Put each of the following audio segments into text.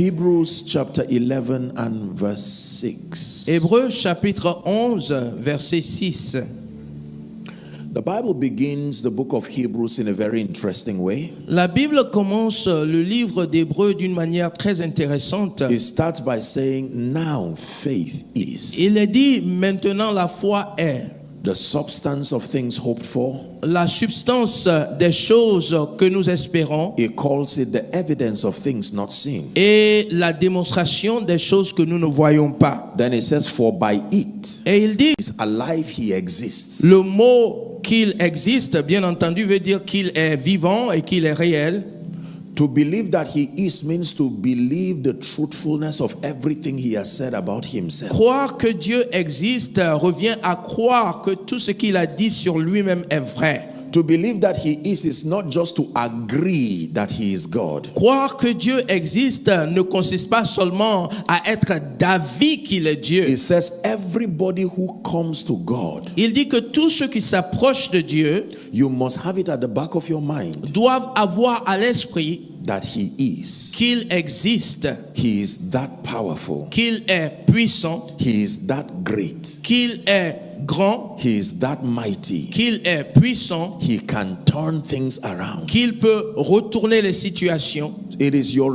Hebrews chapter 11 and verse 6. Hébreux chapitre 11, verset 6. The Bible begins the book of Hebrews in a very interesting way. La Bible commence le livre d'Hébreux d'une manière très intéressante. It starts by saying, now faith is Il est dit, maintenant la foi est the substance of things hoped for. la substance des choses que nous espérons It calls it the evidence of things not seen. et la démonstration des choses que nous ne voyons pas. Then it says, for by it Et il dit, is alive, he exists. le mot qu'il existe, bien entendu, veut dire qu'il est vivant et qu'il est réel. To believe that he is means to believe the truthfulness of everything he has said about himself. Croire que Dieu existe revient à croire que tout ce qu'il a dit sur lui-même est vrai. To believe that he is not just to agree that he is God. Croire que Dieu existe ne consiste pas seulement à être d'avis qu'il est Dieu. It says everybody who comes to God, Il dit que tous ceux qui s'approchent de Dieu you must have it at the back of your mind doivent avoir à l'esprit that he is. qu'il existe, He is that powerful. qu'il est puissant, He is that great. qu'il est grand, He is that mighty. qu'il est puissant, He can turn things around. qu'il peut retourner les situations. It is your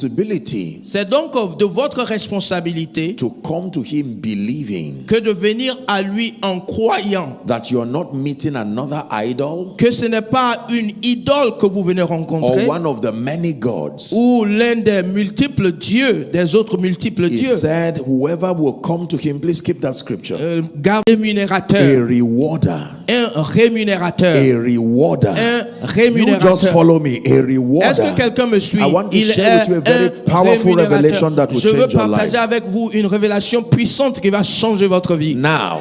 responsibility C'est donc de votre responsabilité to come to him believing que de venir à lui en croyant that you are not meeting another idol que ce n'est pas une idole que vous venez or rencontrer one of the many gods. ou l'un des multiples dieux, des autres multiples He dieux. said, whoever will come to him, please keep that scripture. Garde A rémunérateur, rewarder. un rémunérateur, A rewarder. un You just rémunérateur. follow me. A rewarder. Est-ce que quelqu'un me suit? I want to Il share with you a very est powerful un revelation rémunérateur. that will Je veux change your partager life. avec vous une révélation puissante qui va changer votre vie. Now,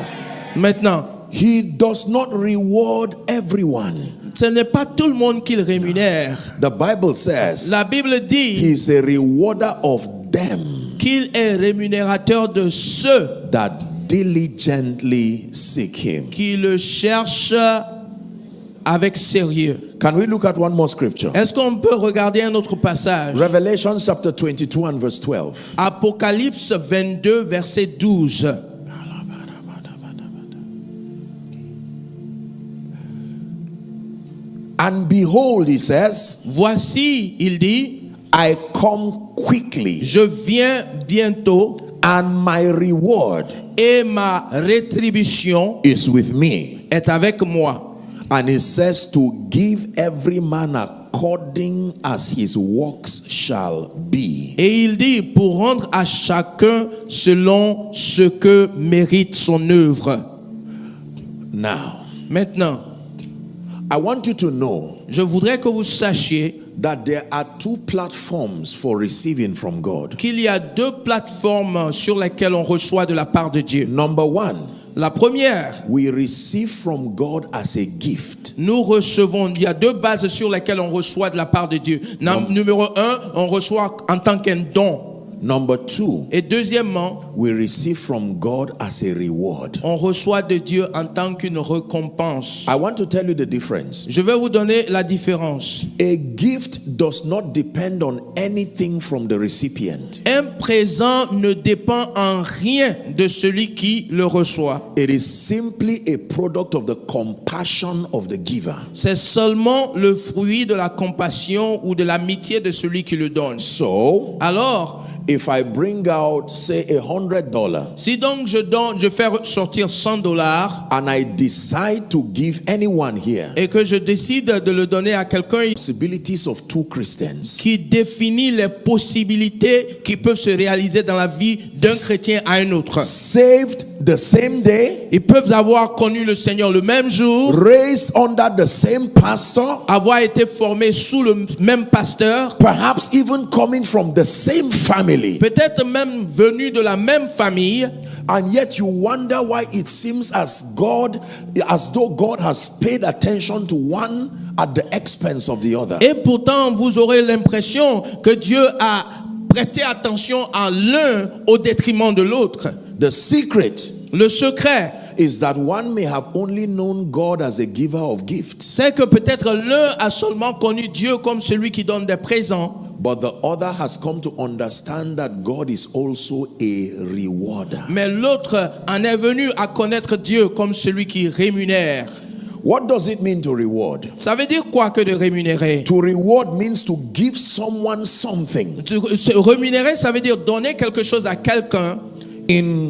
Maintenant, he does not reward everyone. ce n'est pas tout le monde qu'il rémunère. The Bible says La Bible dit he's a rewarder of them qu'il est rémunérateur de ceux that diligently seek him. qui le cherchent avec sérieux. Can we look at one more scripture? Est-ce qu'on peut regarder un autre passage? Revelation chapter 22 and verse 12. Apocalypse 22, verset 12. And behold, he says, Voici, il dit, I come quickly, je viens bientôt and my reward et ma rétribution is with me. est avec moi. And it says to give every man according as his works shall be. Et il dit, pour rendre à chacun selon ce que mérite son œuvre. Now, Maintenant, I want you to know je voudrais que vous sachiez that there are two platforms for receiving from God. qu'il y a deux plateformes sur lesquelles on reçoit de la part de Dieu. Number one, La première, we receive from God as a gift. nous recevons, il y a deux bases sur lesquelles on reçoit de la part de Dieu. Numéro un, on reçoit en tant qu'un don. Number two, Et deuxièmement, we receive from God as a reward. on reçoit de Dieu en tant qu'une récompense. I want to tell you the difference. Je vais vous donner la différence. A gift does not depend on anything from the recipient. Un présent ne dépend en rien de celui qui le reçoit. It is simply a product of the compassion of the giver. C'est seulement le fruit de la compassion ou de l'amitié de celui qui le donne. So, Alors, if I bring out, say, $100 si donc je fais sortir $100 and I decide to give anyone here et que je décide de le donner à quelqu'un possibilities of two Christians, qui définit les possibilités qui peuvent se réaliser dans la vie d'un chrétien à un autre. saved the same day, Ils peuvent avoir connu le Seigneur le même jour, raised under the same pastor, avoir été formés sous le même pasteur, perhaps even coming from the same family, peut-être même venus de la même famille, and yet you wonder why it seems as though God has paid attention to one at the expense of the other. et pourtant vous aurez l'impression que Dieu a prêté attention à l'un au détriment de l'autre. The secret Le secret, is that one may have only known God as a giver of gifts, c'est que peut-être l'un a seulement connu Dieu comme celui qui donne des présents, but the other has come to understand that God is also a rewarder. Mais l'autre en est venu à connaître Dieu comme celui qui rémunère. What does it mean to reward? Ça veut dire quoi que de rémunérer? To reward means to give someone something Se rémunérer, ça veut dire donner quelque chose à quelqu'un in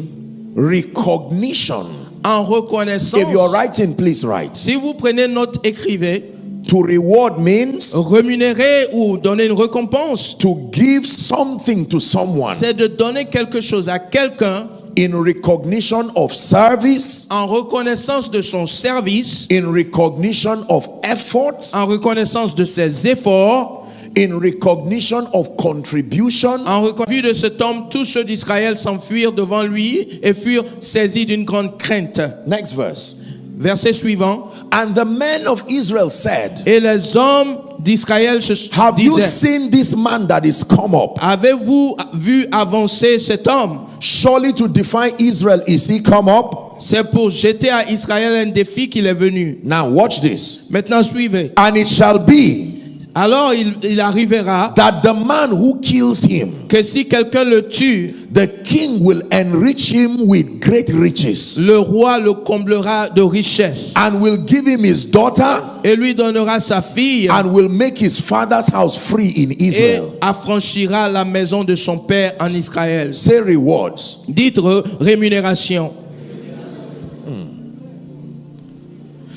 recognition. en reconnaissance. If you're writing, please write. Si vous prenez note, écrivez. To reward means Rémunérer ou donner une récompense, to give something to someone c'est de donner quelque chose à quelqu'un in recognition of service, en reconnaissance de son service, in recognition of effort, en reconnaissance de ses efforts, in recognition of contribution, en reconnaissance de cet homme. Tous ceux d'Israël s'enfuirent devant lui et furent saisis d'une grande crainte. Next verse. Verset suivant. And the men of Israel said, Et les hommes d'Israël se have you disaient, seen this man that is come up? avez-vous vu avancer cet homme? Surely to defy Israel is he come up? C'est pour jeter à Israël un défi qu'il est venu. Now watch this. Maintenant suivez. And it shall be Alors il arrivera that the man who kills him, que si quelqu'un le tue, the king will enrich him with great riches, le roi le comblera de richesses and will give him his daughter, et lui donnera sa fille and will make his father's house free in et Israel. affranchira la maison de son père en Israël. Say rewards. Dites rémunération.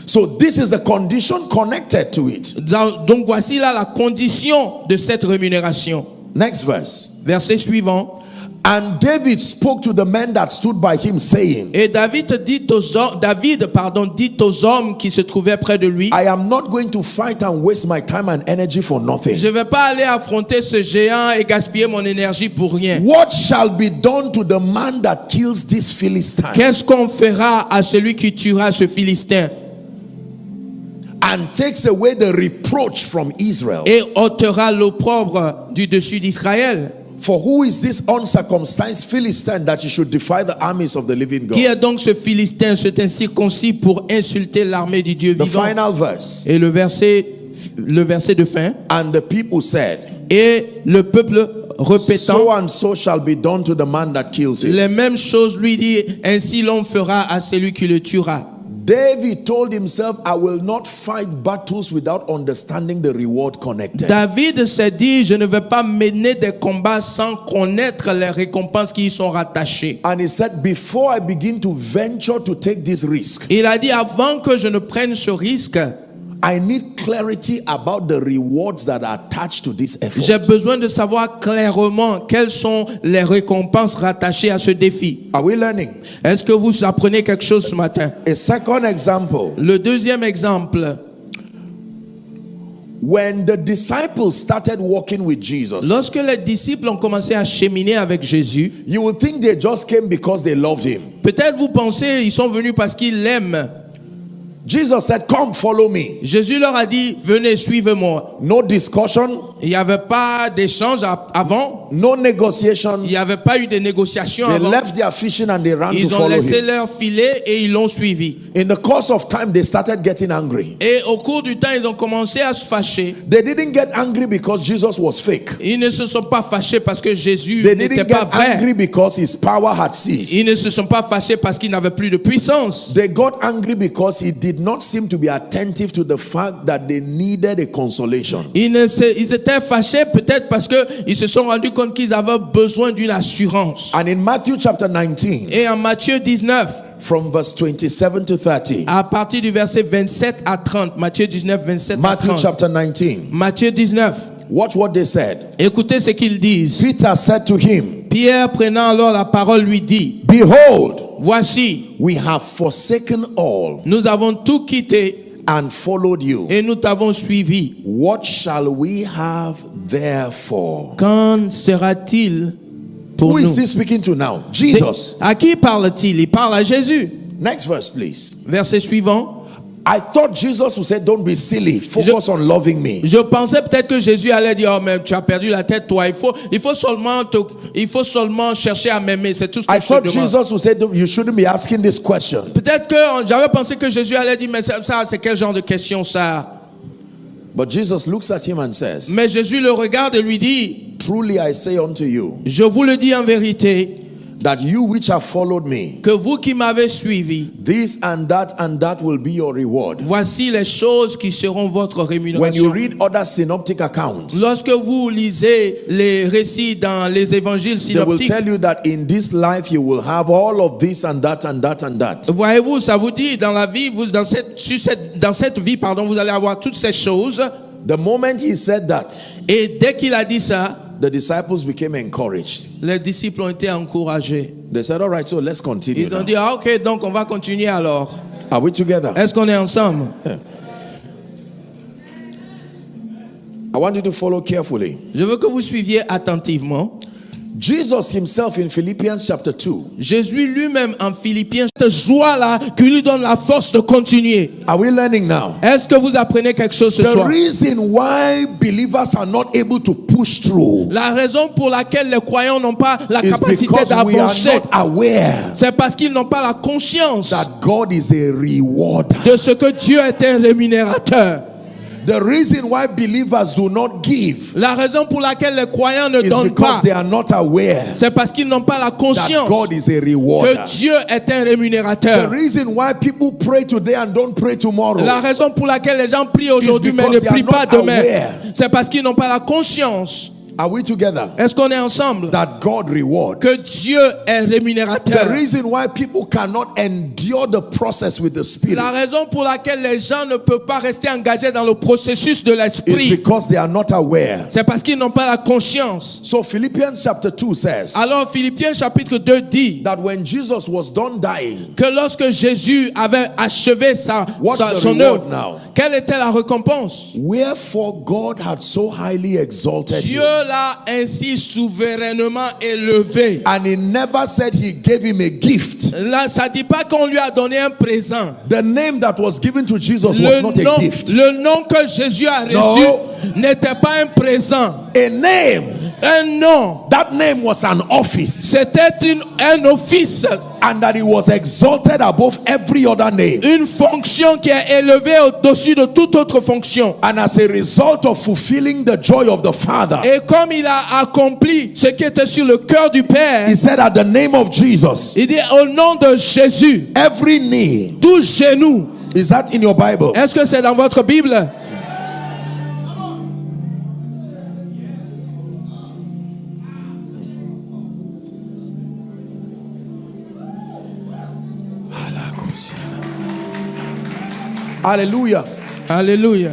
So this is the condition connected to it. Donc voici là la condition de cette rémunération. Next verse. Verset suivant. And David spoke to the men that stood by him, saying, Et David dit aux hommes qui se trouvaient près de lui, I am not going to fight and waste my time and energy for nothing. je ne vais pas aller affronter ce géant et gaspiller mon énergie pour rien. What shall be done to the man that kills this Philistine Qu'est-ce qu'on fera à celui qui tuera ce Philistin and takes away the reproach from Israel? et ôtera l'opprobre du dessus d'Israël? For who is this uncircumcised Philistine that he should defy the armies of the living God? Qui est donc ce Philistin, cet incirconcis pour insulter l'armée du Dieu The vivant? final verse. Et le verset de fin. And the people said, Et le peuple répétant so and so shall be done to the man that kills him. les mêmes choses lui dit, ainsi l'on fera à celui qui le tuera. David told himself, I will not fight battles without understanding the reward connected. David s'est dit, je ne vais pas mener des combats sans connaître les récompenses qui y sont rattachées. And he said, before I begin to venture to take this risk, Il a dit, avant que je ne prenne ce risque, I need clarity about the rewards that are attached to this effort. j'ai besoin de savoir clairement quelles sont les récompenses rattachées à ce défi. Are we learning? Est-ce que vous apprenez quelque chose ce matin? A second example. Le deuxième exemple, When the disciples started walking with Jesus, lorsque les disciples ont commencé à cheminer avec Jésus, you would think they just came because they loved him. peut-être vous pensez ils sont venus parce qu'ils l'aiment. Jesus said, come follow me. Jésus leur a dit, venez, suivez-moi. No discussion, Il n'y avait pas d'échange avant. no negotiation. Il n'y avait pas eu de négociations They avant. left their fishing and they ran to Ils ont follow laissé him. leur filet et ils l'ont suivi. In the course of time, they started getting angry. Et au cours du temps, ils ont commencé à se fâcher. They didn't get angry because Jesus was fake. Ils ne se sont pas fâchés parce que Jésus They n'était didn't pas get vrai. angry because his power had ceased. Ils ne se sont pas fâchés parce qu'il n'avait plus de puissance. They got angry because he did not seem to be attentive to the fact that they needed a consolation. Ils étaient fâchés peut-être parce qu'ils se sont rendus compte qu'ils avaient besoin d'une assurance. And in Matthew chapter 19, Et en Matthieu 19, from verse 27 to 30, à partir du verset 27 à 30, Matthieu 19, 27 à Matthew 30. chapter 19, Matthieu 19, watch what they said. écoutez ce qu'ils disent. Peter said to him, Pierre, prenant alors la parole, lui dit, behold, voici, we have forsaken all nous avons tout quitté and followed you. et nous t'avons suivi. What shall we have therefore? Qu'en sera-t-il pour Who nous? is he speaking to now? Jesus. À qui parle-t-il? Il parle à Jésus. Next verse, please. Verset suivant. I thought Jesus would say, don't be silly. Focus on loving me. Je pensais peut-être que Jésus allait dire, oh mais tu as perdu la tête toi. Il faut seulement chercher à m'aimer. C'est tout ce que I je te thought demande. Jesus would say, you shouldn't be asking this question. Peut-être que j'avais pensé que Jésus allait dire, mais ça c'est quel genre de question ça? But Jesus looks at him and says, Mais Jésus le regarde et lui dit, truly I say unto you, je vous le dis en vérité, that you which have followed me, que vous qui m'avez suivi, this and that will be your reward. voici les choses qui seront votre When you rémunération. read other synoptic accounts, Lorsque vous lisez les récits dans les évangiles they will synoptiques, tell you that in this life you will have all of this and that and that and that. voyez-vous, ça vous dit dans la vie, dans cette vie, vous allez avoir toutes ces choses. The moment he said that, Et dès qu'il a dit ça, the disciples became encouraged. les disciples ont été encouragés. They said, all right, so let's continue. Ils ont now. dit, ah, ok, donc on va continuer alors. Are we together? Est-ce qu'on est ensemble? I want you to follow carefully. Je veux que vous suiviez attentivement. Jesus himself in Philippians chapter 2. Jésus lui-même en Philippiens, cette joie-là qui lui donne la force de continuer. Are we learning now? Est-ce que vous apprenez quelque chose ce The soir? reason why believers are not able to push through La raison pour laquelle les croyants n'ont pas la is capacité because we are d'avancer, not aware c'est parce qu'ils n'ont pas la conscience that God is a rewarder. de ce que Dieu est un rémunérateur. The reason why believers do not give La raison pour laquelle les croyants ne is donnent because pas, they are not aware c'est parce qu'ils n'ont pas la that conscience God is a rewarder. que Dieu est un The rémunérateur. reason why people pray today and don't pray tomorrow La raison pour laquelle les gens prient aujourd'hui mais because ne they are prient pas not demain, aware. c'est parce qu'ils n'ont pas la conscience. Are we together? Est-ce qu'on est ensemble? That God rewards. Que Dieu est rémunérateur. The reason why people cannot endure the process with the Spirit La raison pour laquelle les gens ne peuvent pas rester engagés dans le processus de is l'esprit, because they are not aware. c'est parce qu'ils n'ont pas la conscience. So Philippians chapter 2 says Alors Philippiens chapitre 2 dit that when Jesus was done dying, que lorsque Jésus avait achevé What's the son reward œuvre, now? quelle était la récompense? wherefore God had so highly exalted Dieu him. l'a ainsi souverainement élevé. And he never said he gave him a gift. Là, ça ne dit pas qu'on lui a donné un présent. The name that was given to Jesus was Le not nom, a gift. le nom que Jésus a reçu No. n'était pas un présent. A name. Un nom. That name was an office. C'était un office, And that he was exalted above every other name. une fonction qui est élevée au-dessus de toute autre fonction. And as a result of fulfilling the joy of the Father, Et comme il a accompli ce qui était sur le cœur du Père, he said at the name of Jesus, il dit au nom de Jésus, every knee. tout genou. Is that in your Bible? Est-ce que c'est dans votre Bible? Hallelujah. Alléluia.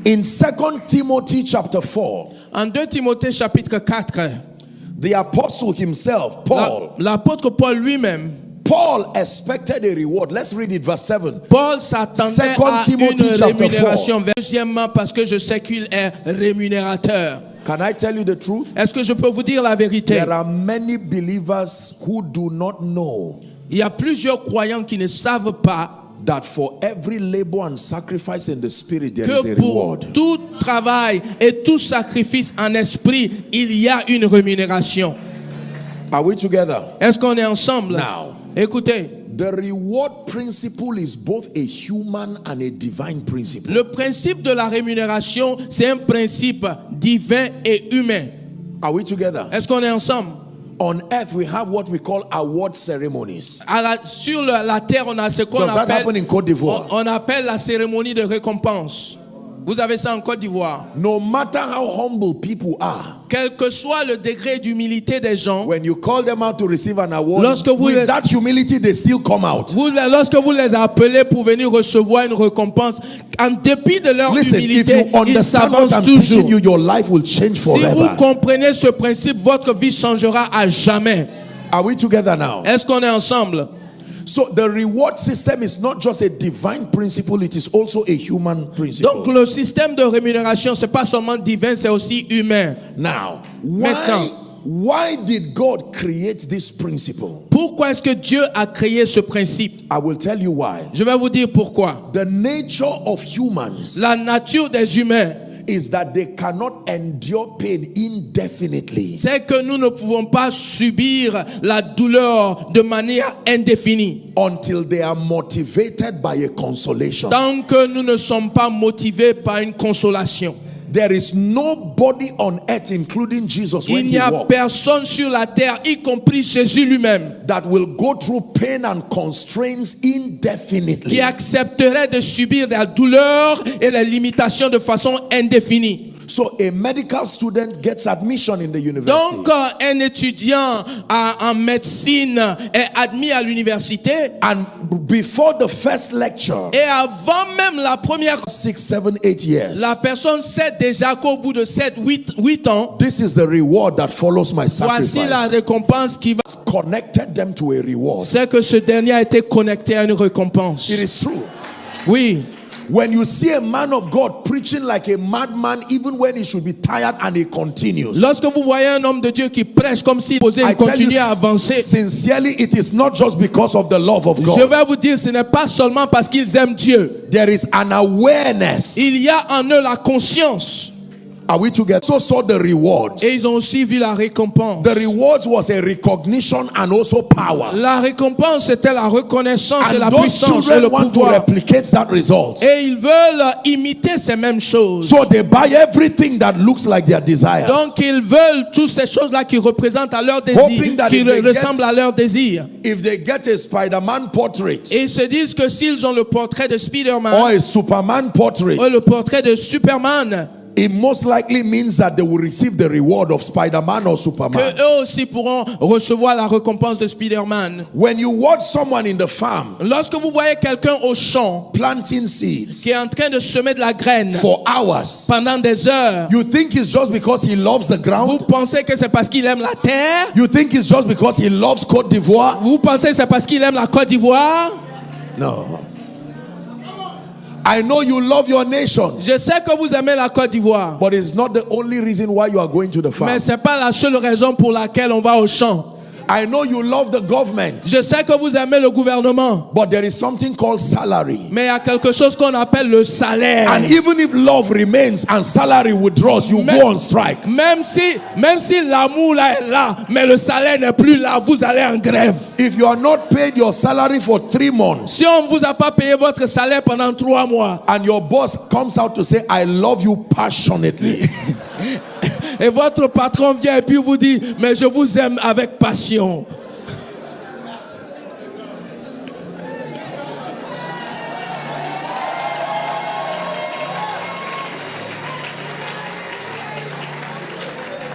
In 2 Timothy chapter 4, En 2 Timothée chapitre 4, the apostle himself, Paul, l'apôtre Paul lui-même, Paul expected a reward. Let's read it, verse 7. Paul s'attendait à Timothy une chapter rémunération. Deuxièmement, parce que je sais qu'il est rémunérateur. Can I tell you the truth? Est-ce que je peux vous dire la vérité? There are many believers who do not know Il y a plusieurs croyants qui ne savent pas that for every labor and sacrifice in the spirit there is que a pour reward. tout travail et tout sacrifice en esprit, il y a une rémunération. Are we together? Est-ce qu'on est ensemble? Now, Écoutez, the reward principle is both a human and a divine principle. le principe de la rémunération, c'est un principe divin et humain. Are we together? Est-ce qu'on est ensemble? On earth we have what we call award ceremonies. Sur la terre, on a ce qu'on Does that happen in Côte d'Ivoire? on appelle la cérémonie de récompense. Vous avez ça en Côte d'Ivoire. No matter how humble people are, Quel que soit le degré d'humilité des gens, when you call them out to receive an award, Lorsque vous with êtes- that humility they still come out. lorsque vous les appelez pour venir recevoir une récompense, en dépit de leur Listen, if humilité, you ils understand what s'avancent I'm toujours. teaching you, your life will change Si vous forever. comprenez ce principe, votre vie changera à jamais. Are we together now? Est-ce qu'on est ensemble? So the reward system is not just a divine principle, it is also a human principle. Donc le système de rémunération, c'est pas seulement divin, c'est aussi humain. Now, Maintenant. why did God create this principle? Pourquoi est-ce que Dieu a créé ce principe? I will tell you why. Je vais vous dire pourquoi. The nature of humans La nature des humains is that they cannot endure pain indefinitely. C'est que nous ne pouvons pas subir la douleur de manière indéfinie Until they are motivated by a consolation. tant que nous ne sommes pas motivés par une consolation. There is nobody on earth, including Jesus, when Il he n'y a walked, personne sur la terre, y compris Jésus lui-même, that will go through pain and constraints indefinitely. qui accepterait de subir la douleur et les limitations de façon indéfinie. So a medical student gets admission in the university. Donc, un étudiant en médecine est admis à l'université And before the first lecture, et avant même la première, 6, 7, 8 years, la personne sait déjà qu'au bout de 8 ans, this is the reward that follows my voici la sacrifice. récompense qui va. Connected them to a reward. C'est que ce dernier a été connecté à une récompense. It is true. Oui. When you see a man of God preaching like a madman, even when he should be tired, and he continues, Lorsque vous voyez un homme de Dieu qui prêche comme s'il posait, I il tell you continue à avancer. sincerely, it is not just because of the love of Je God. vais vous dire, ce n'est pas seulement parce qu'ils aiment Dieu. There is an awareness. Il y a en eux la conscience. Are we together? So saw the rewards. Et ils ont aussi vu la récompense. The rewards was a recognition and also power. La récompense, c'était la reconnaissance et And la those puissance et le children want to pouvoir. replicate that result. Et ils veulent imiter ces mêmes choses. So they buy everything that looks like their desires. Donc ils veulent toutes ces choses-là qui représentent à leur désir, Hoping that qui if they ressemblent à leur désir. If they get a Spider-Man portrait Et ils se disent que s'ils ont le portrait de or Spider-Man a Superman portrait, ou le portrait de Superman, it most likely means that they will receive the reward of Spider-Man or Superman. que eux aussi pourront recevoir la récompense de Spider-Man. When you watch someone in the farm Lorsque vous voyez quelqu'un au champ planting seeds qui est en train de semer de la graine for hours, pendant des heures, you think it's just because he loves the vous ground? pensez que c'est parce qu'il aime la terre? You think it's just because he loves Côte d'Ivoire? Vous pensez que c'est parce qu'il aime la Côte d'Ivoire? No. I know you love your nation, Je sais que vous aimez la Côte d'Ivoire, but it's not the only reason why you are going to the farm. mais ce n'est pas la seule raison pour laquelle on va au champ. I know you love the government, Je sais que vous aimez le gouvernement, but there is something called salary. mais il y a quelque chose qu'on appelle le salaire. And even if love remains and salary withdraws, you go on strike. Même si l'amour là est là, mais le salaire n'est plus là, vous allez en grève. If you are not paid your salary for 3 months Si on ne vous a pas payé votre salaire pendant 3 mois, and your boss comes out to say, I love you passionately, et votre patron vient et puis vous dit, mais je vous aime avec passion.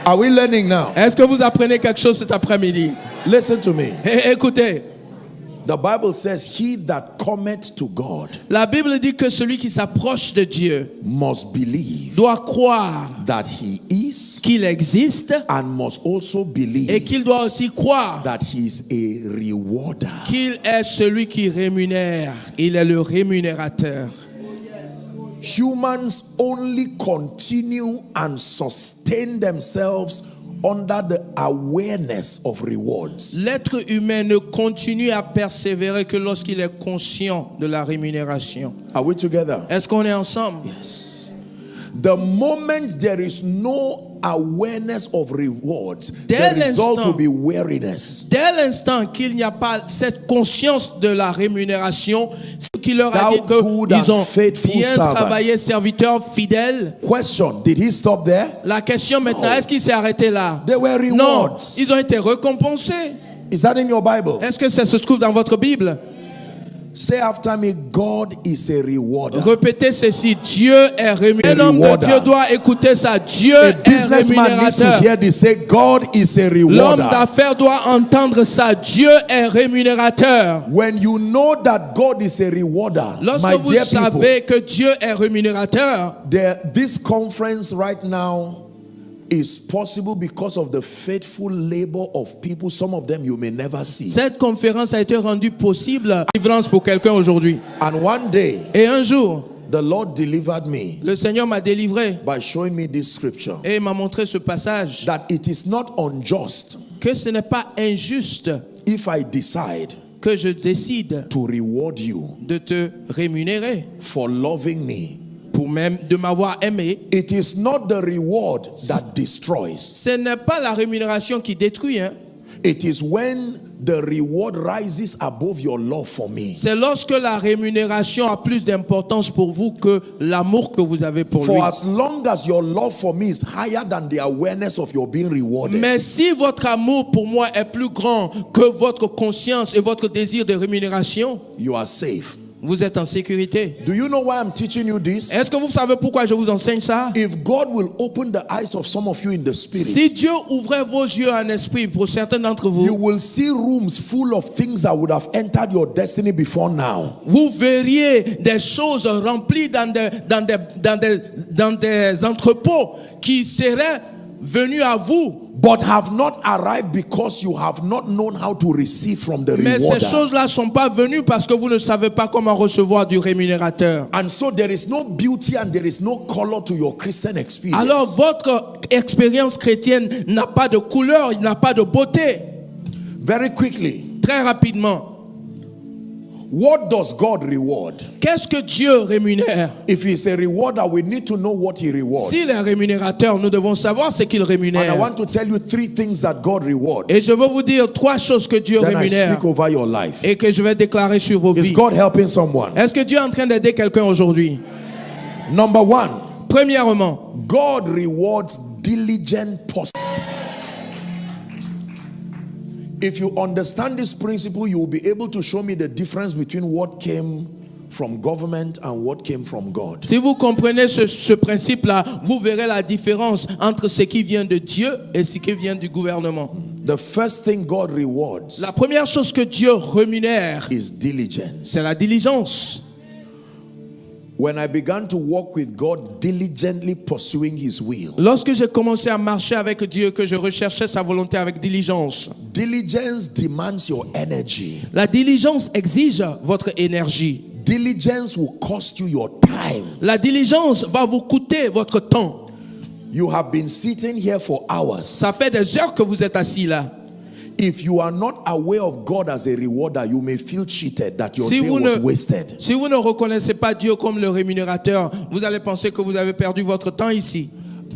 are we learning now? Est-ce que vous apprenez quelque chose cet après-midi? Listen to me. Écoutez, The Bible says, he that cometh to God la Bible dit que celui qui s'approche de Dieu must believe doit croire that he is qu'il existe and must also et believe qu'il doit aussi croire that he is a rewarder. qu'il est celui qui rémunère. Il est le rémunérateur. Humans only continue and sustain themselves under the awareness of rewards. L'être humain ne continue à persévérer que lorsqu'il est conscient de la rémunération. Are we together? Est-ce qu'on est ensemble? Yes. The moment there is no awareness of rewards, Dès the result l'instant- will be weariness. Dès l'instant qu'il n'y a pas cette conscience de la rémunération, ce qui leur a Thou dit good qu'ils and ont faithful bien servant. travaillé, serviteurs fidèles. Question, did he stop there? La question maintenant, est-ce qu'il s'est arrêté là? There were Non, rewards. ils ont été récompensés. Is that in your Bible? Est-ce que ça se trouve dans votre Bible? Say after me, God is a rewarder. Répétez ceci, Dieu est rémunérateur. Un homme de rewarder. Dieu doit écouter ça. Dieu A est businessman needs to rémunérateur. hear this. Say, God is a L'homme rewarder. d'affaires doit entendre ça. Dieu est rémunérateur. When you know that God is a rewarder, Lorsque my vous dear people, savez que Dieu est rémunérateur, this conference right now is possible because of the faithful labor of people. Some of them you may never see. cette conférence a été rendue possible. Délivrance pour quelqu'un aujourd'hui. And one day, Et un jour, the Lord delivered me le Seigneur m'a délivré by showing me this scripture. et m'a montré ce passage. That it is not unjust Que ce n'est pas injuste if I decide que je décide to reward you de te rémunérer for loving me de m'avoir aimé. It is not the reward that destroys. Ce n'est pas la rémunération qui détruit, hein. It is when the reward rises above your love for me. C'est lorsque la rémunération a plus d'importance pour vous que l'amour que vous avez pour lui. For as long as your love for me is higher than the awareness of your being rewarded, Mais si votre amour pour moi est plus grand que votre conscience et votre désir de rémunération, you are safe. vous êtes en sécurité. Do you know why I'm teaching you this? Est-ce que vous savez pourquoi je vous enseigne ça? If God will open the eyes of some of you in the spirit, Si Dieu ouvrait vos yeux en esprit pour certains d'entre you vous, will see rooms full of things that would have entered your destiny before now. vous verriez des choses remplies dans des entrepôts qui seraient venus à vous. But have not arrived because you have not known how to receive from the Mais ces rewarder. choses-là ne sont pas venues parce que vous ne savez pas comment recevoir du rémunérateur. And so there is no beauty and there is no color to your Christian experience. Alors votre expérience chrétienne n'a pas de couleur, il n'a pas de beauté. Very quickly, Très rapidement, what does God reward? qu'est-ce que Dieu rémunère? If he's a rewarder, we need to know what he rewards. S'il est rémunérateur, nous devons savoir ce qu'il And I rémunère. want to tell you 3 things that God rewards. Et je veux vous dire 3 choses que Dieu Then I rémunère speak over your life. et que je vais déclarer sur vos Is vies. God helping someone? Est-ce que Dieu est en train d'aider quelqu'un aujourd'hui? Number 1, Premièrement, God rewards diligent pursuit. If you understand this principle, you will be able to show me the difference between what came from government and what came from God. si vous comprenez ce principe-là, vous verrez la différence entre ce qui vient de Dieu et ce qui vient du gouvernement. The first thing God rewards La première chose que Dieu rémunère, is diligence. c'est la diligence. When I began to walk with God, diligently pursuing his will, Lorsque j'ai commencé à marcher avec Dieu, que je recherchais sa volonté avec diligence, diligence demands your energy. la diligence exige votre énergie. Diligence will cost you your time. La diligence va vous coûter votre temps. You have been sitting here for hours. Ça fait des heures que vous êtes assis là. If you are not aware of God as a rewarder, you may feel cheated that your Si day vous was ne- wasted. Si vous ne reconnaissez pas Dieu comme le rémunérateur, vous allez penser que vous avez perdu votre temps ici.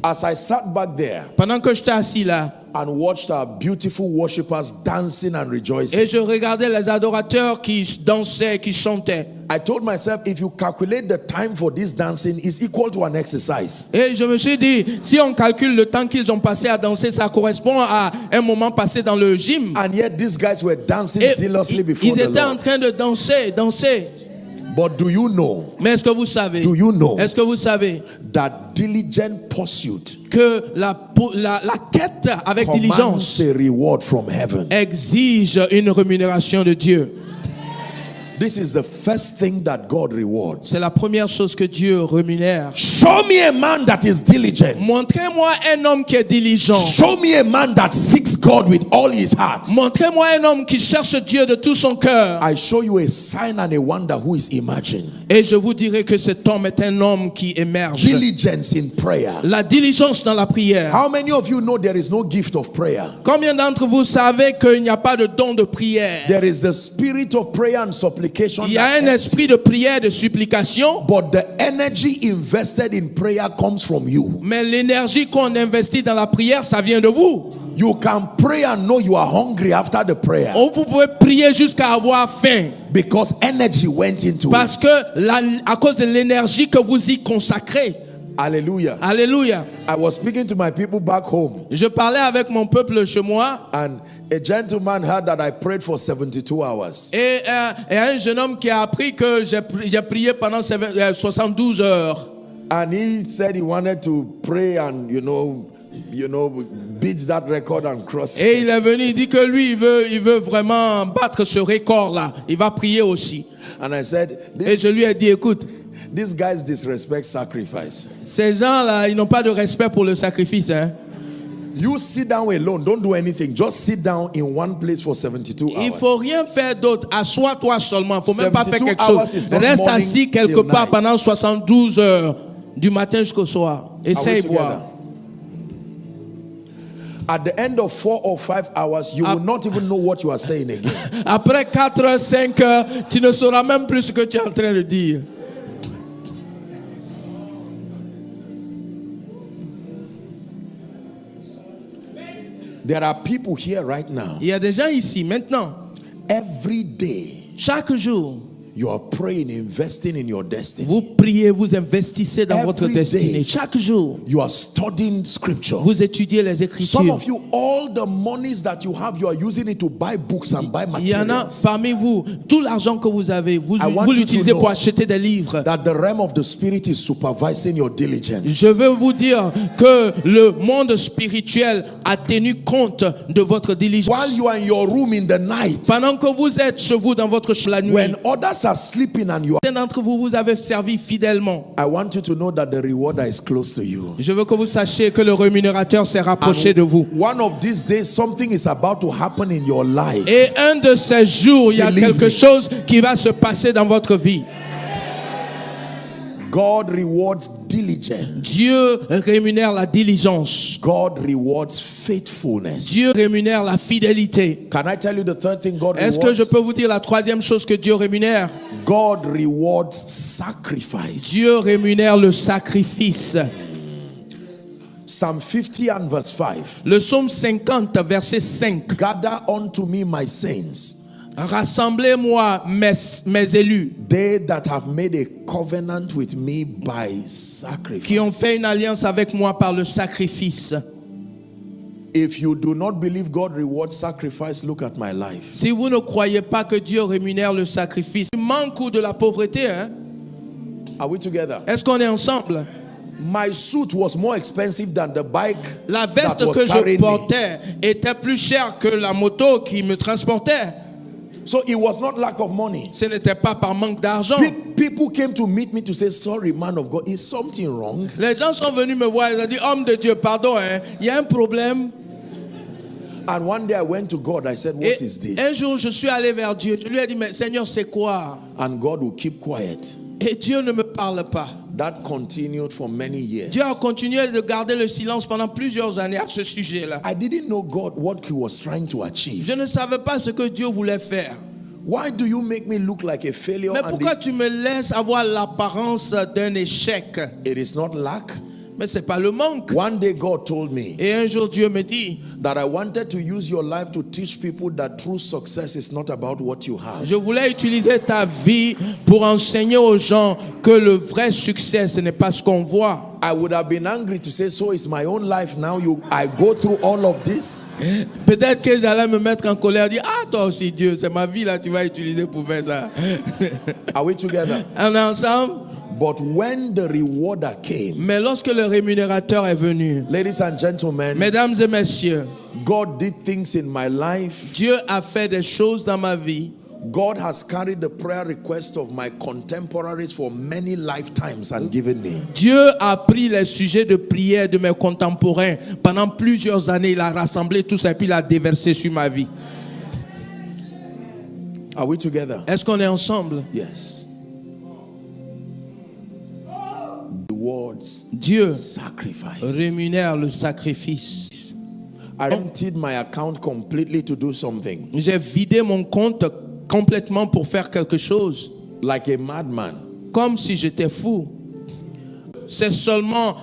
As I sat back there Pendant que j'étais assis là, and watched our beautiful worshipers dancing and rejoicing, et je regardais les adorateurs qui dansaient, qui chantaient. I told myself, if you calculate the time for this dancing, it's equal to an exercise. Et je me suis dit, si on calcule le temps qu'ils ont passé à danser, ça correspond à un moment passé dans le gym. And yet these guys were dancing Et zealously before ils the étaient en Lord. train de danser. But do you know Mais est-ce que vous savez, Do you know est-ce que vous savez that diligent pursuit que la quête avec commands diligence a reward from heaven? exige une rémunération de Dieu? This is the first thing that God rewards. C'est la première chose que Dieu rémunère. Show me a man that is diligent. Montrez-moi un homme qui est diligent. Show me a man that seeks God with all his heart. Montrez-moi un homme qui cherche Dieu de tout son cœur. I show you a sign and a wonder who is emerging. Et je vous dirai que cet homme est un homme qui émerge. Diligence in prayer. La diligence dans la prière. How many of you know there is no gift of prayer? Combien d'entre vous savez qu'il n'y a pas de don de prière? There is the spirit of prayer and supplication. Il y a un esprit de prière, de supplication. But the energy invested in prayer comes from you. Mais l'énergie qu'on investit dans la prière, ça vient de vous. You can pray and know you are hungry after the prayer Vous pouvez prier jusqu'à avoir faim. because energy went into Parce it. que à cause de l'énergie que vous y consacrez. Hallelujah. Alléluia. I was speaking to my people back home, Je parlais avec mon peuple chez moi. and a gentleman heard that I prayed for 72 hours. Et un jeune homme qui a appris que j'ai prié pendant 72 heures. And he said he wanted to pray and beat that record and cross. Et il est venu, il dit que lui, il veut vraiment battre ce record-là. Il va prier aussi. And I said, Et je lui ai dit, écoute, these guys disrespect sacrifice. ces gens-là, ils n'ont pas de respect pour le sacrifice. Hein. You sit down alone, don't do anything. Just sit down in one place for 72 hours. Il ne faut rien faire d'autre. Assois-toi seulement. Il ne faut même pas faire 72 quelque hours chose. is not Reste morning assis quelque till part night. pendant 72 heures, du matin jusqu'au soir. Essaye together? voir. At the end of 4 or 5 hours, you will not even know what you are saying again. Après 4 heures, 5 heures, tu ne sauras même plus ce que tu es en train de dire. There are people here right now. Il y a des gens ici, maintenant, Every day, chaque jour, you are praying, investing in your destiny. vous priez, vous investissez dans votre Every destinée. day. Chaque jour, You are studying scripture. vous étudiez les Some Écritures. of you, all the monies that you have, you are using it to buy books and buy Il y en a materials. parmi vous, tout l'argent que vous avez, vous I want you to l'utilisez know pour acheter des livres. That the realm of the spirit is supervising your diligence. Je veux vous dire que le monde spirituel a tenu compte de votre diligence. While you are in your room in the night, Pendant que vous êtes chez vous dans votre chambre la nuit, when others are sleeping and you are, certains d'entre vous, vous avez servi fidèlement. I want you to know that the rewarder is close to you. Je veux que vous sachiez que le rémunérateur s'est rapproché de vous. One of these days, something is about to happen in your life. Et un de ces jours, il y a Believe quelque me. chose qui va se passer dans votre vie. God rewards diligence. Dieu rémunère la diligence. God rewards faithfulness. Dieu rémunère la fidélité. Can I tell you the third thing God Est-ce que je rewards? peux vous dire la troisième chose que Dieu rémunère? God rewards sacrifice. Dieu rémunère le sacrifice. Psalm 50 and verse 5. Le psaume 50, verset 5. Gather unto me my saints, Rassemblez-moi mes élus they that have made a covenant with me by sacrifice. qui ont fait une alliance avec moi par le sacrifice. If you do not believe God rewards sacrifice, look at my life. Si vous ne croyez pas que Dieu rémunère le sacrifice, du manque ou de la pauvreté, hein? Are we together? Est-ce qu'on est ensemble? My suit was more expensive than the bike La veste that was que je carrying me. portais était plus chère que la moto qui me transportait. So it was not lack of money. Ce n'était pas par manque d'argent. People came to meet me to say, sorry, man of God, is something wrong? Les gens sont venus me voir, ils ont dit, homme de Dieu, pardon, hein, il y a un problème. And one day I went to God, I said, what Et is un this? jour, je suis allé vers Dieu. Je lui ai dit, mais Seigneur, c'est quoi? And God will keep quiet. Et Dieu ne me parle pas. That continued for many years. Dieu a continué de garder le silence pendant plusieurs années à ce sujet-là. I didn't know God what he was trying to achieve. Je ne savais pas ce que Dieu voulait faire. Why do you make me look like a failure? Mais And pourquoi tu me laisses avoir l'apparence d'un échec? it is not lack. Mais c'est pas le manque. One day God told me Et un jour, Dieu me dit, that I wanted to use your life to teach people that true success is not about what you have. je voulais utiliser ta vie pour enseigner aux gens que le vrai succès, ce n'est pas ce qu'on voit. I would have been angry to say, so it's my own life now. I go through all of this. Peut-être que j'allais me mettre en colère, dire, ah toi aussi Dieu, c'est ma vie là, tu vas utiliser pour faire ça. Are we together? On est ensemble? But when the rewarder came, Mais lorsque le rémunérateur est venu, ladies and gentlemen, mesdames et messieurs, God did things in my life. Dieu a fait des choses dans ma vie. God has carried the prayer request of my contemporaries for many lifetimes and given me. Dieu a pris les sujets de prière de mes contemporains. Pendant plusieurs années, il a rassemblé tout ça et puis il a déversé sur ma vie. Are we together? Est-ce qu'on est ensemble? Yes. Rewards Dieu sacrifice. rémunère le sacrifice. I emptied my account completely to do something. J'ai vidé mon compte complètement pour faire quelque chose, Like a madman. comme si j'étais fou. C'est seulement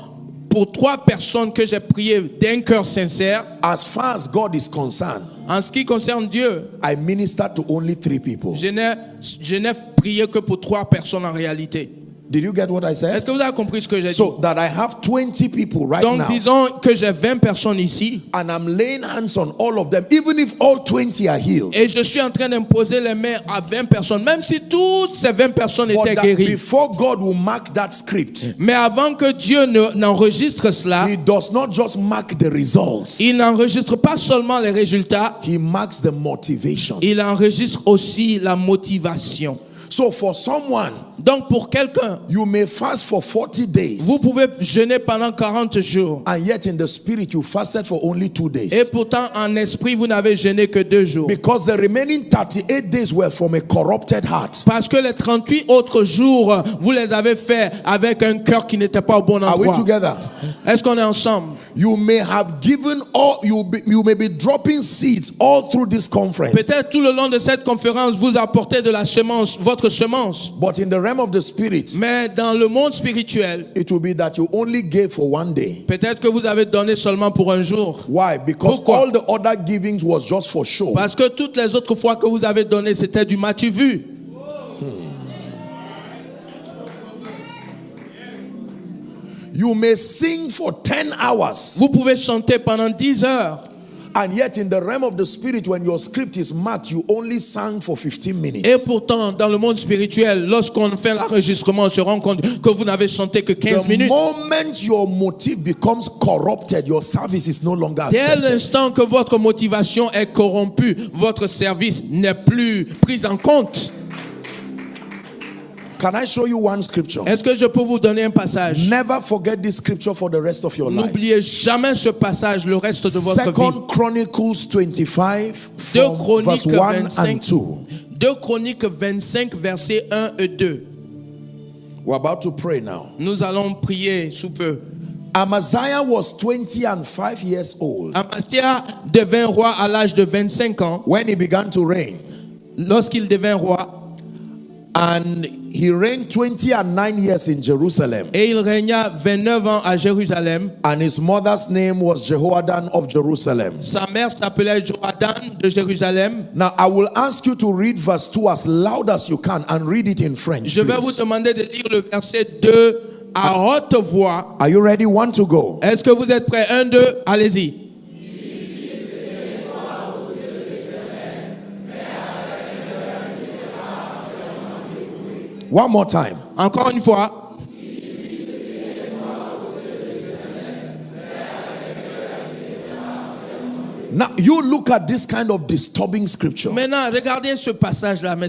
pour 3 personnes que j'ai prié d'un cœur sincère. As far as God is concerned, En ce qui concerne Dieu, I ministered to only 3 people. je n'ai prié que pour 3 personnes en réalité. Did you get what I said? Est-ce que vous avez compris ce que j'ai dit? So that I have 20 people right Donc now, disons que j'ai 20 personnes ici and I'm laying hands on all of them, even if all 20 are healed. et je suis en train d'imposer les mains à 20 personnes, même si toutes ces 20 personnes But étaient that guéries. before God will mark that script, Mais avant que Dieu n'enregistre cela, He does not just mark the results, il n'enregistre pas seulement les résultats, He marks the motivation. il enregistre aussi la motivation. So for someone, Donc pour quelqu'un, you may fast for 40 days, vous pouvez jeûner pendant 40 jours. and yet in the spirit you fasted for only 2 days. Et pourtant en esprit, vous n'avez jeûné que 2 jours. Because the remaining 38 days were from a corrupted heart. Parce que les 38 autres jours, vous les avez faits avec un cœur qui n'était pas au bon Are we endroit. together? Est-ce qu'on est ensemble? You may have given all, you may be dropping seeds all through this conference. Peut-être tout le long de cette conférence, vous apportez de la semence, votre semence. But in the realm of the spirit, Mais dans le monde spirituel, it will be that you only gave for one day. peut-être que vous avez donné seulement pour un jour. Why? Because Pourquoi? all the other givings was just for show. Parce que toutes les autres fois que vous avez donné, c'était du m'as-tu vu. You may sing for 10 hours. Vous pouvez chanter pendant 10 heures. And yet in the realm of the spirit, when your script is marked, you only sang for 15 minutes. Et pourtant, dans le monde spirituel, lorsqu'on fait l'enregistrement, on se rend compte que vous n'avez chanté que 15 The minutes. moment your motive becomes corrupted, your service is no longer Dès accepted. l'instant que votre motivation est corrompue, votre service n'est plus pris en compte. Can I show you one scripture? Est-ce que je peux vous donner un passage? Never forget this scripture for the rest of your life. N'oubliez jamais ce passage le reste de votre vie. Second Chronicles 25 Deux from verse Chroniques 1 and 25, 2. 2 Chroniques 25, versets 1 et 2. We're about to pray now. Nous allons prier sous peu. Amaziah was 20 and 5 years old Amasia devint roi à l'âge de 25 ans. when he began to reign. Lorsqu'il devint roi, And he reigned 20 and 9 years in Jerusalem. et il régna 29 ans à Jérusalem. And his mother's name was Jehoadan of Jerusalem. Sa mère s'appelait Joadan de Jérusalem. Now I will ask you to read verse 2 as loud as you can and read it in French. Je vais vous Please. demander de lire le verset 2 à haute voix. Are you ready? 1 to go. Est-ce que vous êtes prêts? 1, 2, allez-y. One more time. Encore une fois. Now you look at this kind of disturbing scripture. Maintenant, regardez ce passage-là. Mais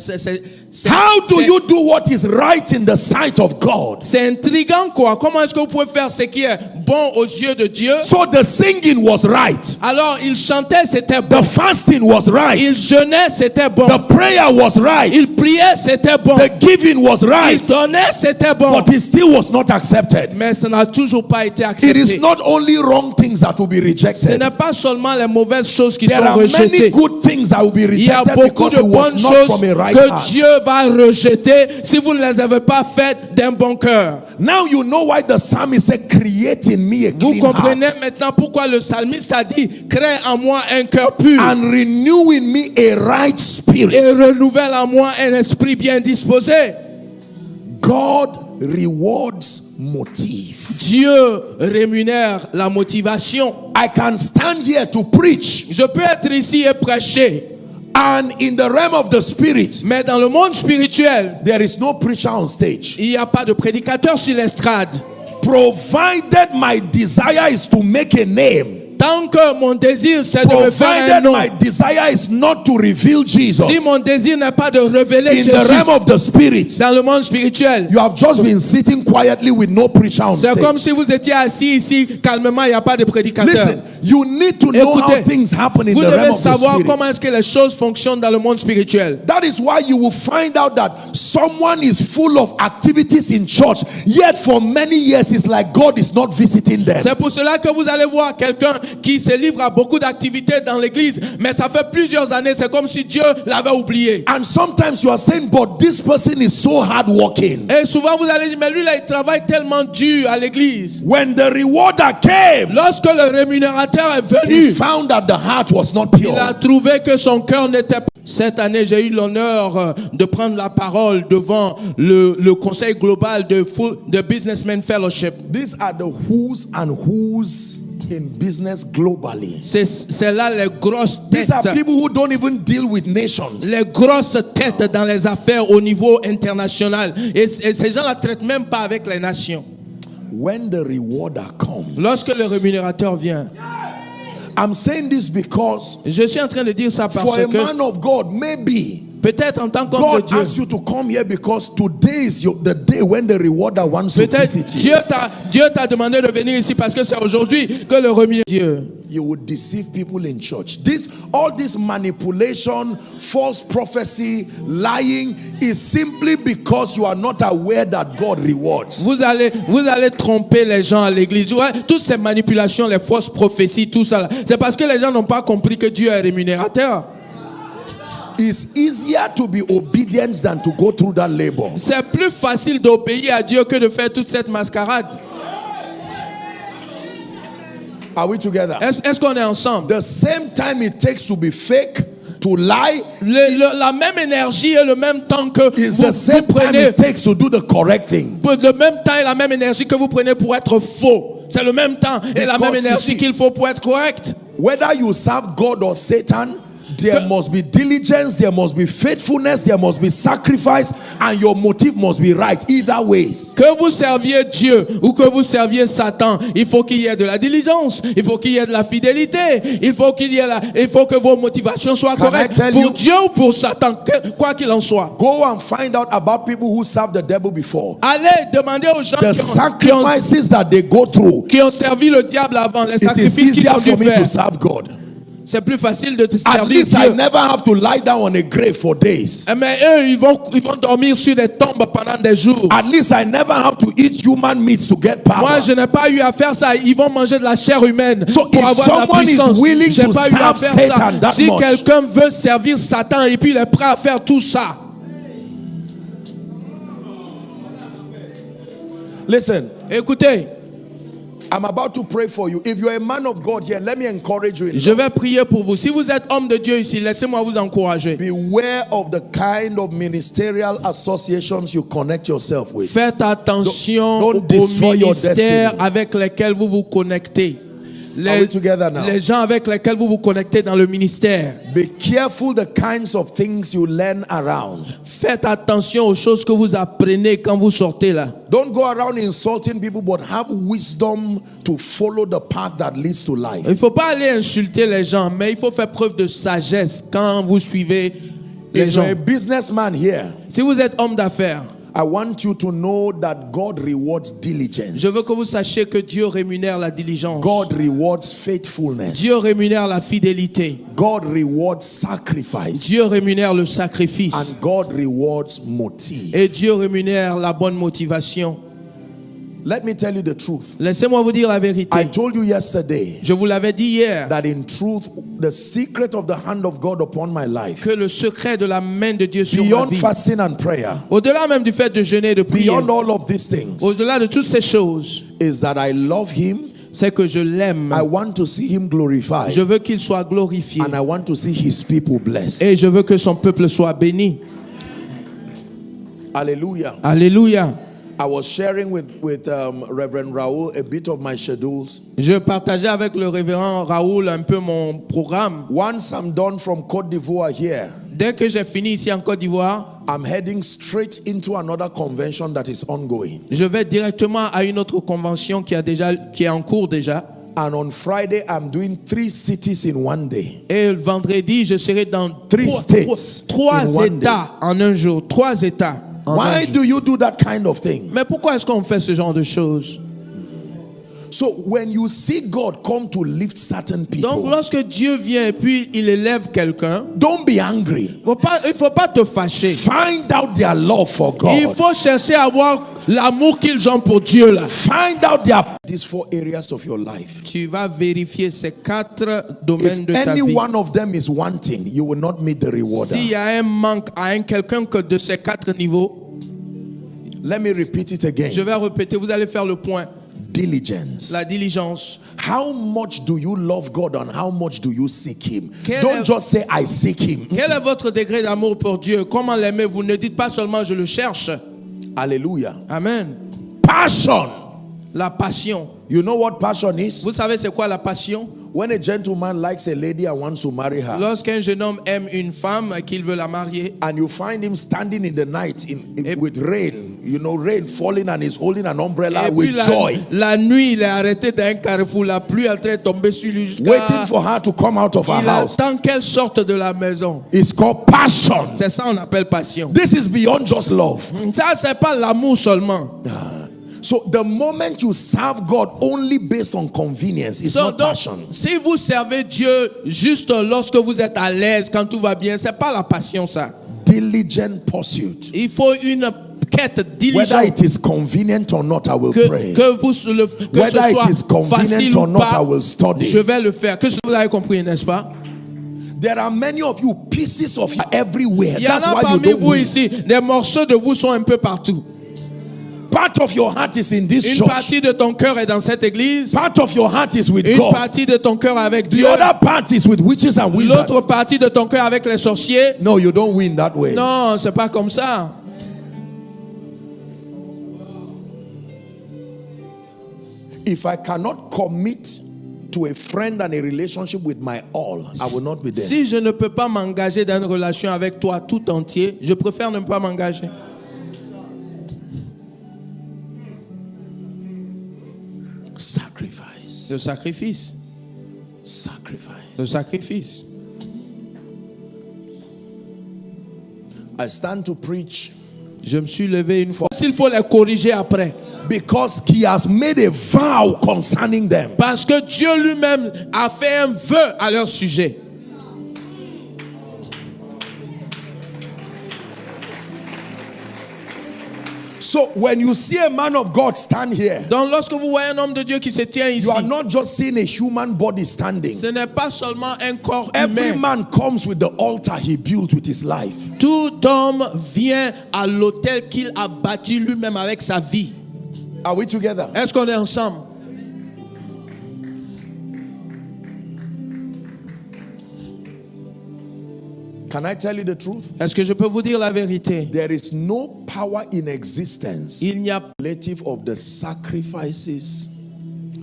How do you do what is right in the sight of God? c'est intriguant, quoi. Comment est-ce que vous pouvez faire ce qui est bon aux yeux de Dieu? So the singing was right. Alors, il chantait, c'était bon. The fasting was right. Il jeûnait, c'était bon. The prayer was right. Il priait, c'était bon. The giving was Il right. donnait, c'était bon. But it still was not accepted. Mais ça n'a toujours pas été It accepté. is not only wrong things that will be Ce rejected. n'est pas seulement les mauvaises choses qui There sont are many rejetées. good things that will be Il y a rejected beaucoup because de it was bonnes not choses from a right que heart. Dieu va rejeter si vous ne les avez pas faites d'un bon cœur. Now you know why the psalmist said, "Create in me a Vous clean comprenez heart maintenant pourquoi le psalmiste a dit crée en moi un cœur pur and renew in me a right spirit." et renouvelle en moi un esprit bien disposé. God rewards motive. Dieu rémunère la motivation. I can stand here to preach, Je peux être ici et prêcher, and in the realm of the spirit, mais dans le monde spirituel, there is no preacher on stage. il n'y a pas de prédicateur sur l'estrade. Provided my desire is to make a name, Tant que mon désir c'est de me faire un provided nom, my desire is not to reveal Jesus, si mon désir n'est pas de révéler in the Jésus realm of the spirit, dans le monde spirituel, you have just been sitting quietly with no preacher on c'est comme stage. si vous étiez assis ici calmement, il n'y a pas de prédicateur. Listen, you need to know how Écoutez, things happen in vous the realm devez of the savoir spirit. comment est-ce que les choses fonctionnent dans le monde spirituel. That is why you will find out that someone is full of activities in church, yet for many years it's like God is not visiting them. C'est pour cela que vous allez voir quelqu'un qui se livre à beaucoup d'activités dans l'église, mais ça fait plusieurs années, c'est comme si Dieu l'avait oublié. And sometimes you are saying, but this person is so hardworking. Et souvent vous allez dire, mais lui là, il travaille tellement dur à l'église. When the rewarder came, Lorsque le rémunérateur est he venu, found that the heart was not il a pure. trouvé que son cœur n'était pas. Cette année, j'ai eu l'honneur de prendre la parole devant le conseil global de Businessmen Fellowship. These are the who's and who's in business globally. C'est là les grosses These are têtes. people who don't even deal with nations. Les grosses têtes dans les affaires au niveau international. Et ces gens-là ne traitent même pas avec les nations. When the rewarder comes, Lorsque le rémunérateur vient, I'm saying this because je suis en train de dire ça parce for a que man of God, maybe Peut-être en tant qu'homme de God Dieu. asks you to come here because today is the day when the rewarder wants to Peut-être visit you. Dieu t'a demandé de venir ici parce que c'est aujourd'hui que le remis Dieu. You would deceive people in church. All this manipulation, false prophecy, lying is simply because you are not aware that God rewards. Vous allez tromper les gens à l'église. Ouais, toutes ces manipulations, les fausses prophéties, tout ça, c'est parce que les gens n'ont pas compris que Dieu est rémunérateur. It's easier to be obedient than to go through that labor. C'est plus facile d'obéir à Dieu que de faire toute cette mascarade. Are we together? Est-ce qu'on est ensemble? The same time it takes to be fake, to lie, La même énergie et le même temps que is vous the same time prenez, it takes to do the correct thing. le même temps et la même énergie que vous prenez pour être faux. C'est le même temps et la même Because, énergie you see, qu'il faut pour être correct. Whether you serve God or Satan, there must be diligence, there must be faithfulness, there must be sacrifice, and your motive must be right either ways. Que vous serviez Dieu ou que vous serviez Satan, il faut qu'il y ait de la diligence, il faut qu'il y ait de la fidélité, il faut que vos motivations soient Can I correctes tell pour you- Dieu ou pour Satan, quoi qu'il en soit. Go and find out about people who served the devil before. Allez demander aux gens The sacrifices that they go through. qui ont servi le diable avant, les It is sacrifices qu'ils easier ont dû for me to faire. serve God. C'est plus facile de te At servir least I Dieu. never have to lie down on a grave for days. Mais eux, ils vont dormir sur des tombes pendant des jours. At least I never have to eat human meat to get power. Moi, je n'ai pas eu à faire ça. Ils vont manger de la chair humaine So pour if avoir de la someone is puissance. willing J'ai to pas eu à serve faire ça. Satan that Si much. quelqu'un veut servir Satan et puis il est prêt à faire tout ça. Listen, Écoutez, I'm about to pray for you. If you're a man of God here, let me encourage you. In je vais prier pour vous. Si vous êtes homme de Dieu ici, laissez-moi vous encourager. Beware of the kind of ministerial associations you connect yourself with. Faites attention Don't aux destroy your ministères destiny. avec lesquels vous vous connectez. Are we together now? Les gens avec lesquels vous vous connectez dans le ministère. Be careful the kinds of things you learn around. Faites attention aux choses que vous apprenez quand vous sortez là. Don't go around insulting people, but have wisdom to follow the path that leads to life. Il ne faut pas aller insulter les gens, mais il faut faire preuve de sagesse quand vous suivez les If gens. you're a businessman here, Si vous êtes homme d'affaires, I want you to know that God rewards diligence. je veux que vous sachiez que Dieu rémunère la diligence. God rewards faithfulness. Dieu rémunère la fidélité. God rewards sacrifice. Dieu rémunère le sacrifice. And God rewards motive. Et Dieu rémunère la bonne motivation. Let me tell you the truth. Laissez-moi vous dire la vérité. I told you yesterday Je vous l'avais dit hier that in truth, the secret of the hand of God upon my life, que le secret de la main de Dieu sur ma beyond vie, fasting and prayer, au-delà même du fait de jeûner et de prier, beyond all of these things, au-delà de toutes ces choses, is that I love Him. c'est que je l'aime. I want to see Him glorified. Je veux qu'il soit glorifié. And I want to see His people blessed. Et je veux que son peuple soit béni. Hallelujah. Alléluia. I was sharing with Reverend Raoul a bit of my schedules. Je partageais avec le révérend Raoul un peu mon programme. Once I'm done from Côte d'Ivoire here, Dès que j'ai fini ici en Côte d'Ivoire, I'm heading straight into another convention that is ongoing. je vais directement à une autre convention qui est en cours déjà. And on Friday, I'm doing 3 cities in one day. Et le vendredi, je serai dans trois in one États en un jour. 3 États. en un Why jour. do you do that kind of thing? Mais pourquoi est-ce qu'on fait ce genre de choses? So when you see God come to lift certain Donc people, lorsque Dieu vient et puis il élève quelqu'un, don't be angry. il faut pas te fâcher. Find out their love for Il God. faut chercher à avoir l'amour qu'ils ont pour Dieu là. Find out these 4 areas of your life. Tu vas vérifier ces 4 domaines If de ta any vie. one of them is wanting, you will not meet the rewarder. S'il y a un manque à quelqu'un que de ces 4 niveaux, Let me repeat it again. je vais répéter, vous allez faire le point. Diligence. La diligence. How much do you love God and how much do you seek Him? Quel Don't est- just say, I seek Him. Quel est votre degré d'amour pour Dieu? Comment l'aimez-vous? Ne dites pas seulement je le cherche. Hallelujah. Amen. Passion. La passion. You know what passion is? Vous savez c'est quoi la passion? When a gentleman likes a lady and wants to marry her, Lorsqu'un jeune homme aime une femme qu'il veut la marier, and you find him standing in the night with rain, rain falling, and he's holding an umbrella et with puis joy, la nuit, il est arrêté dans un carrefour, la pluie est en train de tomber sur lui jusqu'à... waiting for her to come out of her Il house. attend qu'elle sorte de la maison. It's called passion. C'est ça qu'on appelle passion. This is beyond just love. Ça, c'est pas l'amour seulement. So the moment you serve God only based on convenience, it's not Donc, passion. si vous servez Dieu juste lorsque vous êtes à l'aise, quand tout va bien, c'est pas la passion, ça. Diligent pursuit. Il faut une quête diligente. Whether it is convenient or not, I will pray. Que Whether ce it is soit convenient facile or ou not, I pas, will study. je vais le faire. Que vous avez compris, n'est-ce pas? There are many of you, pieces of you everywhere. Il y en That's a why you parmi don't vous win. ici, des morceaux de vous sont un peu partout. Part of your heart is in this Une church. partie de ton cœur est dans cette église. Part of your heart is with Une God. partie de ton cœur avec The Dieu. other part is with witches and L'autre wizards. partie de ton cœur avec les sorciers. No, you don't win that way. Non, c'est pas comme ça. If I cannot commit to a friend and a relationship with my all, I will not be there. Si je ne peux pas m'engager dans une relation avec toi tout entier, je préfère ne pas m'engager. Sacrifice. Le sacrifice. Sacrifice. Le sacrifice. I stand to preach Je me suis levé une fois. S'il faut les corriger après. because he has made a vow concerning them. Parce que Dieu lui-même a fait un vœu à leur sujet. So when you see a man of God stand here, Donc lorsque vous voyez un homme de Dieu qui se tient ici, you are not just seeing a human body standing. ce n'est pas seulement un corps Every humain. man comes with the altar he built with his life. Tout homme vient à l'autel qu'il a bâti lui-même avec sa vie. Are we together? Est-ce qu'on est ensemble? Can I tell you the truth? Est-ce que je peux vous dire la vérité? There is no power in existence Il n'y a, relative of the sacrifices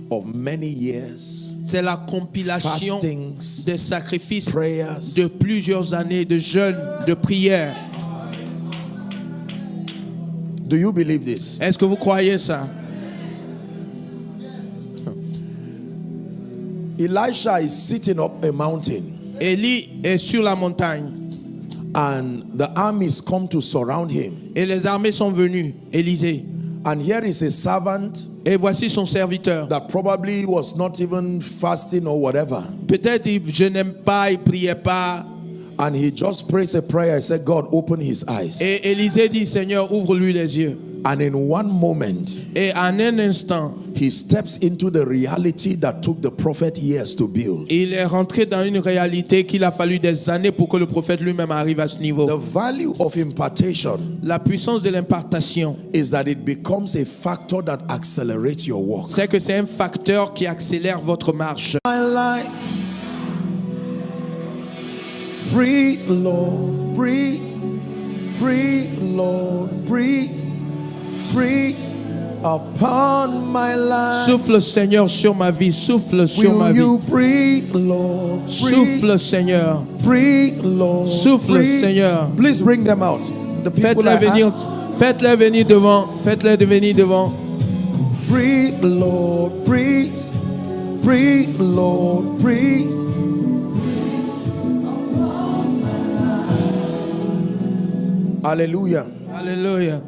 of many years, c'est la compilation fastings, des sacrifices prayers, de plusieurs années de jeûne, de prière. Do you believe this? Est-ce que vous croyez ça? Elisha is sitting up a mountain, Élie est sur la montagne and the armies come to surround him. et les armées sont venues, Élisée. And here is a servant Et voici son serviteur. that probably was not even fasting or whatever. Peut-être il jeûnait pas, il priait pas. And he just prays a prayer and said, God, open his eyes. Et Élisée dit, Seigneur, ouvre-lui les yeux. And in one moment, Et en un instant, he steps into the reality that took the prophet years to build. il est rentré dans une réalité qu'il a fallu des années pour que le prophète lui-même arrive à ce niveau. The value of impartation La puissance de l'impartation, is that it becomes a factor that accelerates your walk. c'est que c'est un facteur qui accélère votre marche. My life, breathe, Lord, breathe, breathe, Lord, breathe, breathe upon my life. Souffle, Seigneur, sur ma vie. Souffle sur ma Will vie. you breathe, Lord, breathe, Souffle, Seigneur. breathe, Lord, Souffle, breathe. Please Please bring them out. The people Faites-les I venir. asked, Faites-les venir devant. Faites-les venir devant. breathe, Lord, breathe, breathe, Lord, breathe. Hallelujah. Alléluia.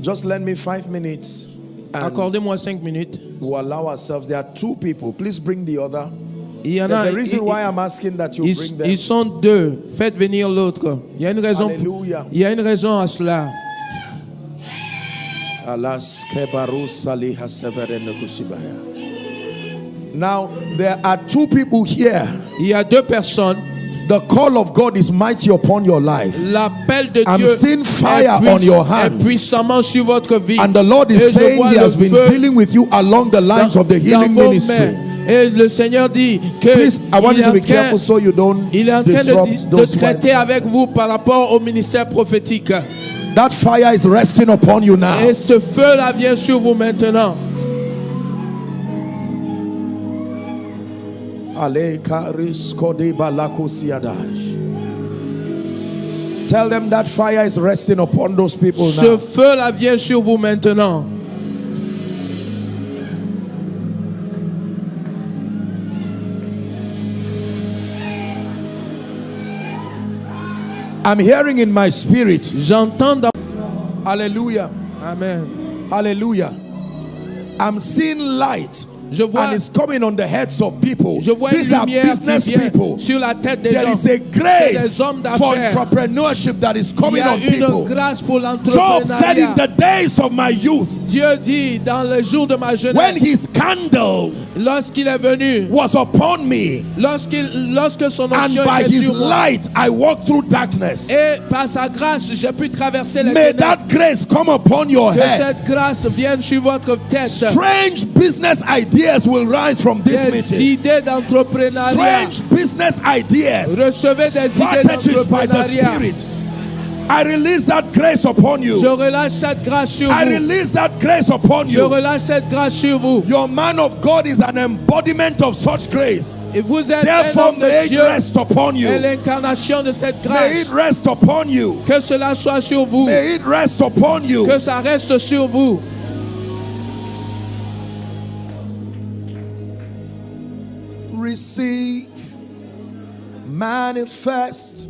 Just lend me 5 minutes and Accordez-moi 5 minutes. we'll allow ourselves. There are 2 people. Please bring the other. Il y en a. There's a reason why I'm asking that you bring them. Ils sont deux. Faites venir l'autre. Il y a une raison. Alléluia. Il y a une raison à cela. Now, there are 2 people here. Il y a deux personnes. The call of God is mighty upon your life. L'appel de I'm Dieu seeing fire on your est hands. puissamment sur votre vie. And the Lord Et is je saying vois He le has been feu dealing with you along the lines of the healing dans vos ministry. mains. Et le Seigneur dit que Please, I want il you est to be en train- careful so you don't il est en train disrupt de those traiter words. avec vous par rapport au ministère prophétique. That fire is resting upon you now. Et ce feu-là vient sur vous maintenant. Tell them that fire is resting upon those people Ce now. feu là vient sur vous maintenant. I'm hearing in my spirit. J'entends dans... Hallelujah. Amen. Hallelujah. I'm seeing light. Je vois, And it's coming on the heads of people. je vois une These are lumière business qui vient people. sur la tête des There hommes. is a C'est grace des hommes for d'affaires. entrepreneurship that is Il coming y a on people. une grâce pour Job said, in l'entrepreneuriat. the days of my youth, Dieu dit dans les jours de ma when jeunesse, his candle lorsqu'il est venu, was upon me, lorsque son and onction by était his sur moi, light I walked through darkness. et par sa grâce, j'ai pu traverser les May ténèbres. that grace come upon your Que head. cette grâce vienne sur votre tête. Strange business ideas will rise from this Des meeting. idées d'entrepreneuriat. Strange business ideas. Recevez des idées Strategies by the d'entrepreneuriat. Spirit. I release that grace upon you. Je relâche cette grâce sur I vous. release that grace upon Je you. relâche cette grâce sur vous. Your man of God is an embodiment of such grace. Et vous êtes un Therefore, homme may de it Dieu rest upon you. et l'incarnation de cette May it grâce. rest upon you. Que cela soit sur vous. May it rest upon you. Que ça reste sur vous. Receive, manifest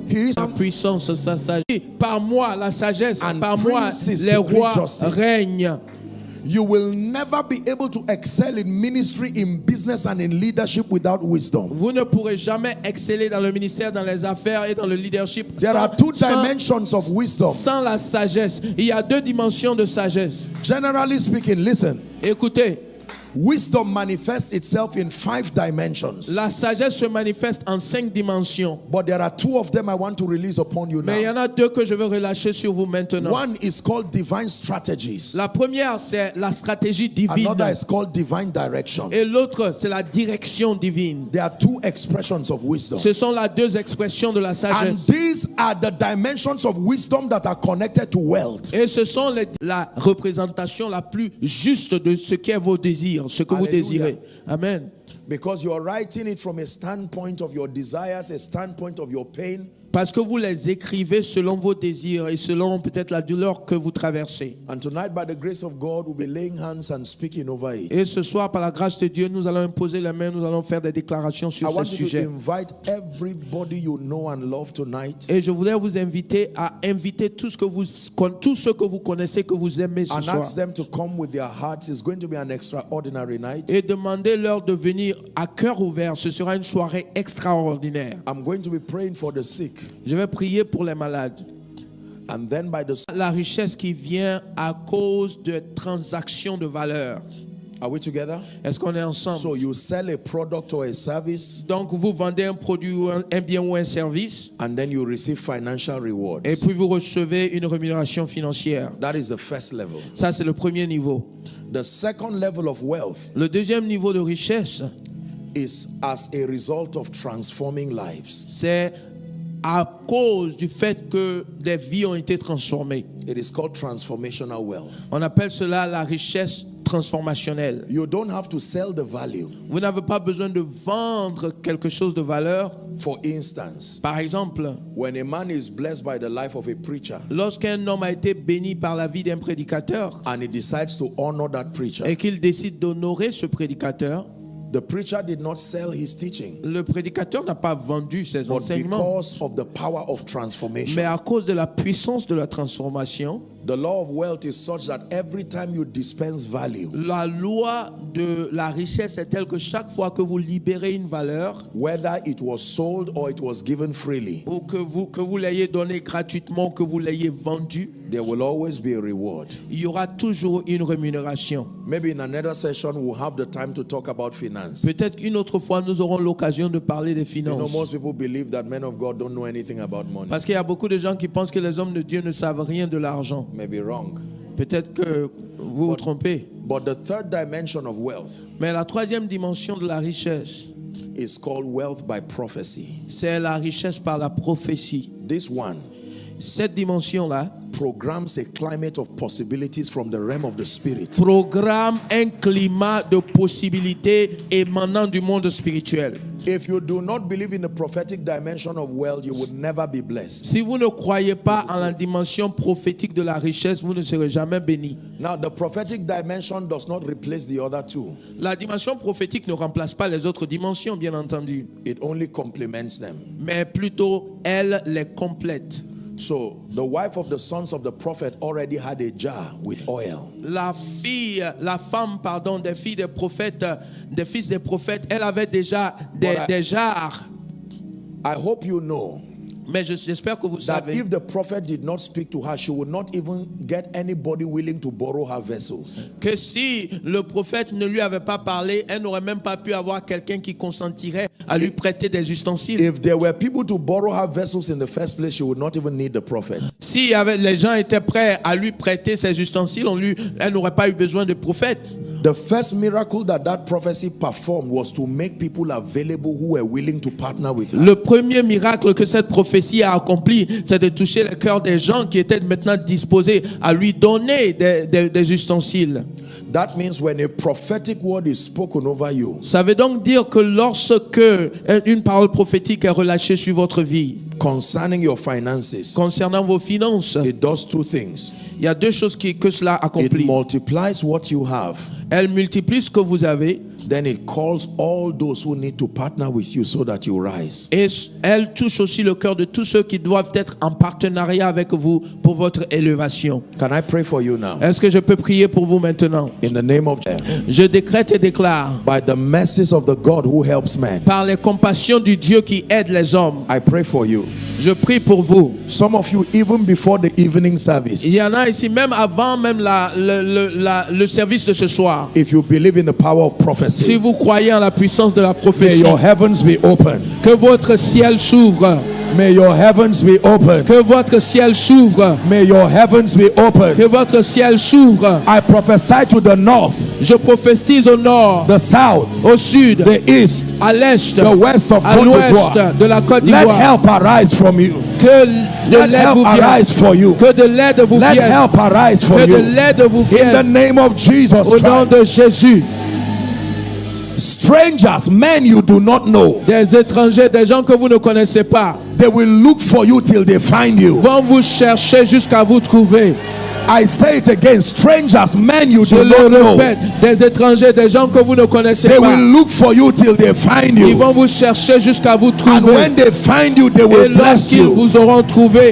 His La puissance, ça s'agit. Par moi, la sagesse. And Par moi, princes les to great rois justice. règnent. You will never be able to excel in ministry, in business, and in leadership without wisdom. Vous ne pourrez jamais exceller dans le ministère, dans les affaires et dans le leadership There are two dimensions of wisdom. sans la sagesse. Il y a deux dimensions de sagesse. Generally speaking, listen, Écoutez, wisdom manifests itself in 5 dimensions. la sagesse se manifeste en 5 dimensions. But there are 2 of them I want to release upon you Mais il y now. en a 2 que je veux relâcher sur vous maintenant. One is called divine strategies. La première, c'est la stratégie divine. Another is called divine direction. Et l'autre, c'est la direction divine. There are 2 expressions of wisdom. Ce sont les 2 expressions de la And sagesse. these are the dimensions of wisdom that are connected to wealth. Et ce sont la représentation la plus juste de ce qu'est vos désirs, ce que vous Alléluia. désirez. Amen. Because you're writing it from a standpoint of your desires, a standpoint of your pain. Parce que vous les écrivez selon vos désirs et selon peut-être la douleur que vous traversez. And tonight, by the grace of God, we'll be laying hands and speaking over it. Et ce soir, par la grâce de Dieu, nous allons imposer les mains, nous allons faire des déclarations I sur ce want you to sujet. invite everybody you know and love tonight Et je voulais vous inviter à inviter tous ceux que vous connaissez, que vous aimez ce and soir. ask them to come with their hearts. It's going to be an extraordinary night. Et demandez-leur de venir à cœur ouvert. Ce sera une soirée extraordinaire. I'm going to be praying for the sick. Je vais prier pour les malades. And then by the... La richesse qui vient à cause de transactions de valeur. Are we together? Est-ce qu'on est ensemble? So you sell a product or a service Donc vous vendez un produit, ou un bien ou un service, and then you receive financial rewards. et puis vous recevez une rémunération financière. That is the first level. Ça, c'est le premier niveau. The second level of wealth Le deuxième niveau de richesse, is as a result of transforming lives. c'est à cause du fait que des vies ont été transformées. It is called transformational wealth. On appelle cela la richesse transformationnelle. You don't have to sell the value. Vous n'avez pas besoin de vendre quelque chose de valeur. For instance, Par exemple, when a man is blessed by the life of a preacher lorsqu'un homme a été béni par la vie d'un prédicateur and he decides to honor that preacher, et qu'il décide d'honorer ce prédicateur, the preacher did not sell his teaching, le prédicateur n'a pas vendu ses but enseignements, because of the power of transformation. mais à cause de la puissance de la transformation. The law of wealth is such that every time you dispense value, La loi de la richesse est telle que chaque fois que vous libérez une valeur, whether it was sold or it was given freely, ou que vous l'ayez donné gratuitement, que vous l'ayez vendu, there will always be a reward. il y aura toujours une rémunération. Maybe in another session we'll have the time to talk about finance. Peut-être qu'une autre fois, nous aurons l'occasion de parler des You know, finances. most people believe that men of God don't know anything about money. Parce qu'il y a beaucoup de gens qui pensent que les hommes de Dieu ne savent rien de l'argent. Maybe wrong. Peut-être que vous vous trompez. But the third dimension of wealth Mais la troisième dimension de la richesse, is called wealth by prophecy. c'est la richesse par la prophétie. This one Cette dimension-là programs a climate of possibilities from the realm of the spirit. programme un climat de possibilités émanant du monde spirituel. If you do not believe in the prophetic dimension of wealth, you will never be blessed. Si vous ne croyez pas en la dimension prophétique de la richesse, vous ne serez jamais béni. Now, the prophetic dimension does not replace the other two. La dimension prophétique ne remplace pas les autres dimensions, bien entendu, It only complements them. mais plutôt elle les complète. So, the wife of the sons of the prophet already had a jar with oil. La femme, des filles des prophètes, des fils des prophètes, elle avait déjà des jarres. I hope you know Mais j'espère que vous that savez if the prophet did not speak to her, she would not even get anybody willing to borrow her vessels. que si le prophète ne lui avait pas parlé, elle n'aurait même pas pu avoir quelqu'un qui consentirait à lui prêter des ustensiles. If there were people to borrow her vessels in the first place, she would not even need the prophet. Si les gens étaient prêts à lui prêter ses ustensiles, elle n'aurait pas eu besoin de prophète. The first miracle that prophecy performed was to make people available who were willing to partner with her. Le premier miracle que cette prophétie a accompli, c'est de toucher le cœur des gens qui étaient maintenant disposés à lui donner des ustensiles. That means when a prophetic word is spoken over you, Ça veut donc dire que lorsque une parole prophétique est relâchée sur votre vie, concerning your finances, concernant vos finances, it does two things. il y a deux choses que cela It accomplit. multiplies what you have, Elle multiplie ce que vous avez then it calls all those who need to partner with you so that you rise. et elle touche aussi le cœur de tous ceux qui doivent être en partenariat avec vous pour votre élévation. Can I pray for you now? Est-ce que je peux prier pour vous maintenant? In the name of Jesus. Je décrète et déclare, By the mercies of the God who helps men, par les compassions du Dieu qui aide les hommes, I pray for you. je prie pour vous. Some of you, even before the evening service, Il y en a ici, même avant même le service de ce soir. if you believe in the power of Si prophecy, vous croyez en la puissance de la may prophétie, your heavens be open. que votre ciel s'ouvre. May your heavens be open. Que votre ciel s'ouvre. May your heavens be open. Que votre ciel s'ouvre. I prophesy to the north, Je prophétise au nord, the south, au sud, the east, à l'est, the west of à Côte l'ouest d'Ivoire. de la Côte Let d'Ivoire. help arise from you. Que de Let l'aide help vous vienne. arise for you. Que de l'aide vous Let vienne. help arise for Que de you. l'aide vous In the vienne. name of Jesus Au nom Christ. de Jésus. Strangers, men you do not know, Des étrangers, des gens que vous ne connaissez pas, they will look for you till they find you. vont vous chercher jusqu'à vous trouver. I say it again, strangers, men you Je do not le know, répète, des étrangers, des gens que vous ne connaissez they pas, will look for you till they find ils you. vont vous chercher jusqu'à vous And trouver. when they find you, they Et will bless lorsqu'ils you. vous auront trouvé,